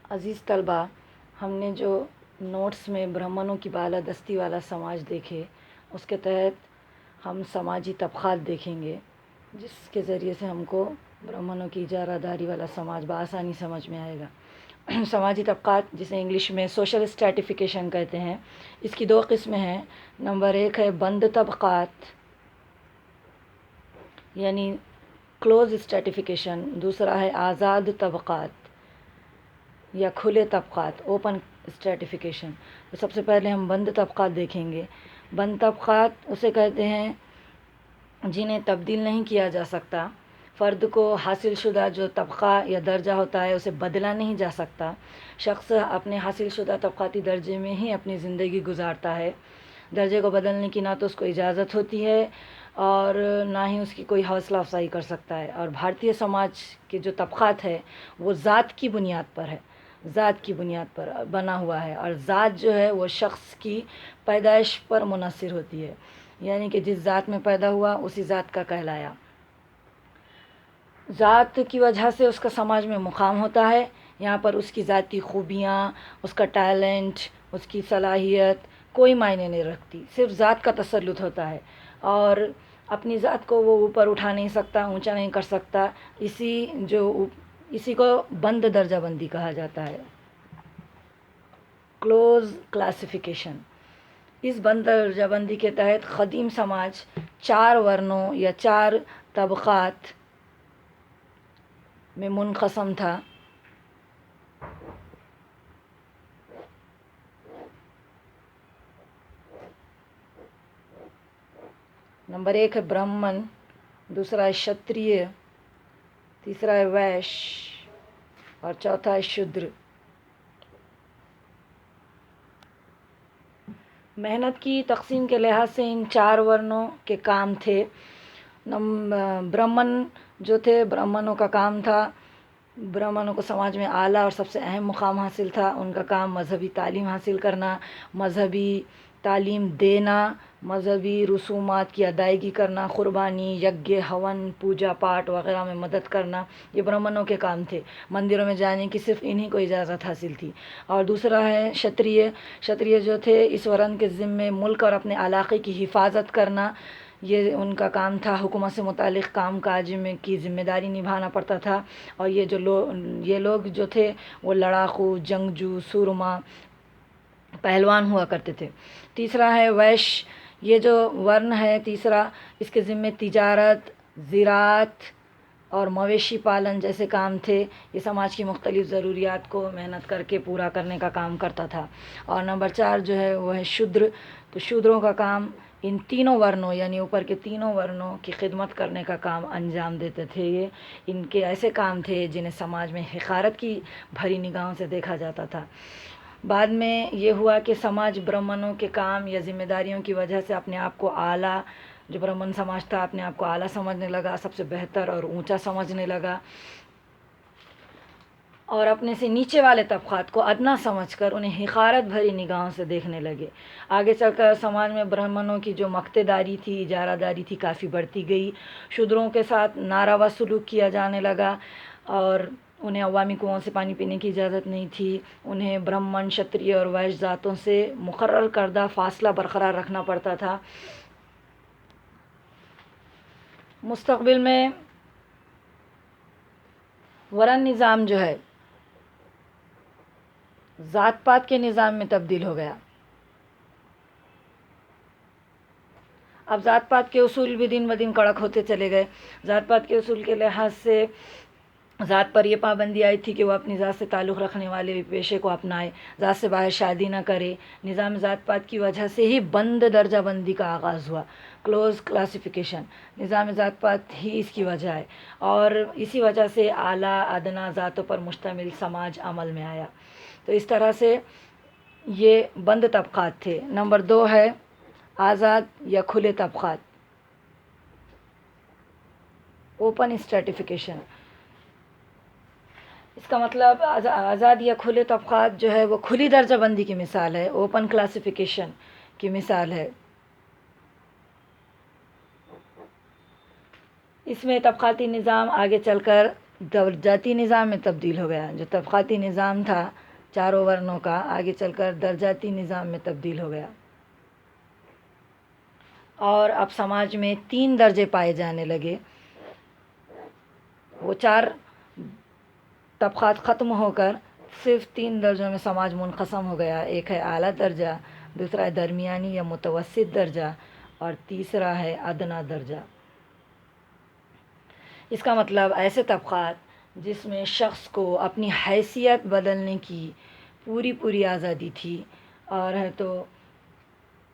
عزیز طلبہ، ہم نے جو نوٹس میں برہمنوں کی بالادستی والا سماج دیکھے، اس کے تحت ہم سماجی طبقات دیکھیں گے، جس کے ذریعے سے ہم کو برہمنوں کی اجارہ داری والا سماج بآسانی سمجھ میں آئے گا۔ سماجی طبقات، جسے انگلش میں سوشل اسٹریٹیفیکیشن کہتے ہیں، اس کی 2 قسمیں ہیں۔ نمبر 1 ہے بند طبقات، یعنی کلوز اسٹریٹیفیکیشن۔ دوسرا ہے آزاد طبقات یا کھلے طبقات، اوپن اسٹریٹیفیکیشن۔ تو سب سے پہلے ہم بند طبقات دیکھیں گے۔ بند طبقات اسے کہتے ہیں جنہیں تبدیل نہیں کیا جا سکتا۔ فرد کو حاصل شدہ جو طبقہ یا درجہ ہوتا ہے اسے بدلا نہیں جا سکتا۔ شخص اپنے حاصل شدہ طبقاتی درجے میں ہی اپنی زندگی گزارتا ہے۔ درجے کو بدلنے کی نہ تو اس کو اجازت ہوتی ہے اور نہ ہی اس کی کوئی حوصلہ افزائی کر سکتا ہے۔ اور بھارتیہ سماج کے جو طبقات ہے وہ ذات کی بنیاد پر ہے، ذات کی بنیاد پر بنا ہوا ہے، اور ذات جو ہے وہ شخص کی پیدائش پر منحصر ہوتی ہے، یعنی کہ جس ذات میں پیدا ہوا اسی ذات کا کہلایا۔ ذات کی وجہ سے اس کا سماج میں مقام ہوتا ہے۔ یہاں پر اس کی ذاتی خوبیاں، اس کا ٹیلنٹ، اس کی صلاحیت کوئی معنی نہیں رکھتی، صرف ذات کا تسلط ہوتا ہے، اور اپنی ذات کو وہ اوپر اٹھا نہیں سکتا، اونچا نہیں کر سکتا۔ اسی کو بند درجہ بندی کہا جاتا ہے، کلوز کلاسیفیکیشن۔ اس بند درجہ بندی کے تحت قدیم سماج 4 ورنوں یا 4 طبقات میں منقسم تھا۔ نمبر 1 ہے برہمن، دوسرا ہے شتریہ، تیسرا ہے ویشیہ اور چوتھا ہے شودر۔ محنت کی تقسیم کے لحاظ سے ان 4 ورنوں کے کام تھے۔ برہمن جو تھے، برہمنوں کا کام تھا، برہمنوں کو سماج میں اعلیٰ اور سب سے اہم مقام حاصل تھا۔ ان کا کام مذہبی تعلیم حاصل کرنا، مذہبی تعلیم دینا، مذہبی رسومات کی ادائیگی کرنا، قربانی، یگیہ، ہون، پوجا پاٹ وغیرہ میں مدد کرنا، یہ برہمنوں کے کام تھے۔ مندروں میں جانے کی صرف انہی کو اجازت حاصل تھی۔ اور دوسرا ہے شتریہ۔ شتریہ جو تھے، اس ورن کے ذمے ملک اور اپنے علاقے کی حفاظت کرنا، یہ ان کا کام تھا۔ حکومت سے متعلق کام کاج میں کی ذمہ داری نبھانا پڑتا تھا، اور یہ لوگ جو تھے وہ لڑاکو، جنگجو، سورما، پہلوان ہوا کرتے تھے۔ تیسرا ہے ویشیہ۔ یہ جو ورن ہے تیسرا، اس کے ذمے تجارت، زراعت اور مویشی پالن جیسے کام تھے۔ یہ سماج کی مختلف ضروریات کو محنت کر کے پورا کرنے کا کام کرتا تھا۔ اور نمبر 4 جو ہے وہ ہے شودر۔ تو شودروں کا کام ان تینوں ورنوں، یعنی اوپر کے تینوں ورنوں کی خدمت کرنے کا کام انجام دیتے تھے۔ یہ ان کے ایسے کام تھے جنہیں سماج میں حقارت کی بھری نگاہوں سے دیکھا جاتا تھا۔ بعد میں یہ ہوا کہ سماج برہمنوں کے کام یا ذمہ داریوں کی وجہ سے اپنے آپ کو اعلیٰ، جو برہمن سماج تھا، اپنے آپ کو اعلیٰ سمجھنے لگا، سب سے بہتر اور اونچا سمجھنے لگا، اور اپنے سے نیچے والے طبقات کو ادنا سمجھ کر انہیں حقارت بھری نگاہوں سے دیکھنے لگے۔ آگے چل کر سماج میں برہمنوں کی جو مقتے داری تھی، اجارہ داری تھی، کافی بڑھتی گئی۔ شودروں کے ساتھ ناروا سلوک کیا جانے لگا، اور انہیں عوامی کنوؤں سے پانی پینے کی اجازت نہیں تھی۔ انہیں برہمن، شتریہ اور ویشیہ ذاتوں سے مقرر کردہ فاصلہ برقرار رکھنا پڑتا تھا۔ مستقبل میں ورن نظام جو ہے ذات پات کے نظام میں تبدیل ہو گیا۔ اب ذات پات کے اصول بھی دن بدن کڑک ہوتے چلے گئے۔ ذات پات کے اصول کے لحاظ سے ذات پر یہ پابندی آئی تھی کہ وہ اپنی ذات سے تعلق رکھنے والے پیشے کو اپنائے، ذات سے باہر شادی نہ کرے۔ نظام ذات پات کی وجہ سے ہی بند درجہ بندی کا آغاز ہوا، کلوز کلاسیفیکیشن۔ نظام ذات پات ہی اس کی وجہ ہے، اور اسی وجہ سے اعلیٰ ادنا ذاتوں پر مشتمل سماج عمل میں آیا۔ تو اس طرح سے یہ بند طبقات تھے۔ نمبر 2 ہے آزاد یا کھلے طبقات، اوپن اسٹریٹیفیکیشن۔ اس کا مطلب آزاد یا کھلے طبقات جو ہے وہ کھلی درجہ بندی کی مثال ہے، اوپن کلاسیفیکیشن کی مثال ہے۔ اس میں طبقاتی نظام آگے چل کر درجاتی نظام میں تبدیل ہو گیا. جو طبقاتی نظام تھا چاروں ورنوں کا آگے چل کر درجاتی نظام میں تبدیل ہو گیا. اور اب سماج میں 3 درجے پائے جانے لگے. وہ 4 طبقات ختم ہو کر صرف 3 درجوں میں سماج منقسم ہو گیا. ایک ہے اعلیٰ درجہ، دوسرا ہے درمیانی یا متوسط درجہ، اور تیسرا ہے ادنیٰ درجہ. اس کا مطلب ایسے طبقات جس میں شخص کو اپنی حیثیت بدلنے کی پوری آزادی تھی، اور ہے تو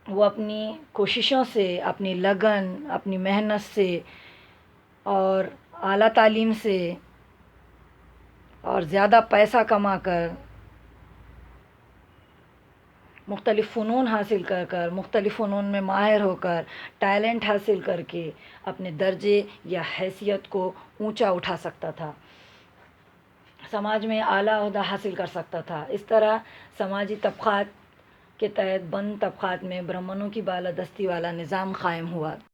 وہ اپنی کوششوں سے، اپنی لگن، اپنی محنت سے اور اعلیٰ تعلیم سے اور زیادہ پیسہ کما کر، مختلف فنون حاصل کر مختلف فنون میں ماہر ہو کر، ٹیلنٹ حاصل کر کے اپنے درجے یا حیثیت کو اونچا اٹھا سکتا تھا، سماج میں اعلیٰ عہدہ حاصل کر سکتا تھا. اس طرح سماجی طبقات کے تحت بند طبقات میں برہمنوں کی بالادستی والا نظام قائم ہوا.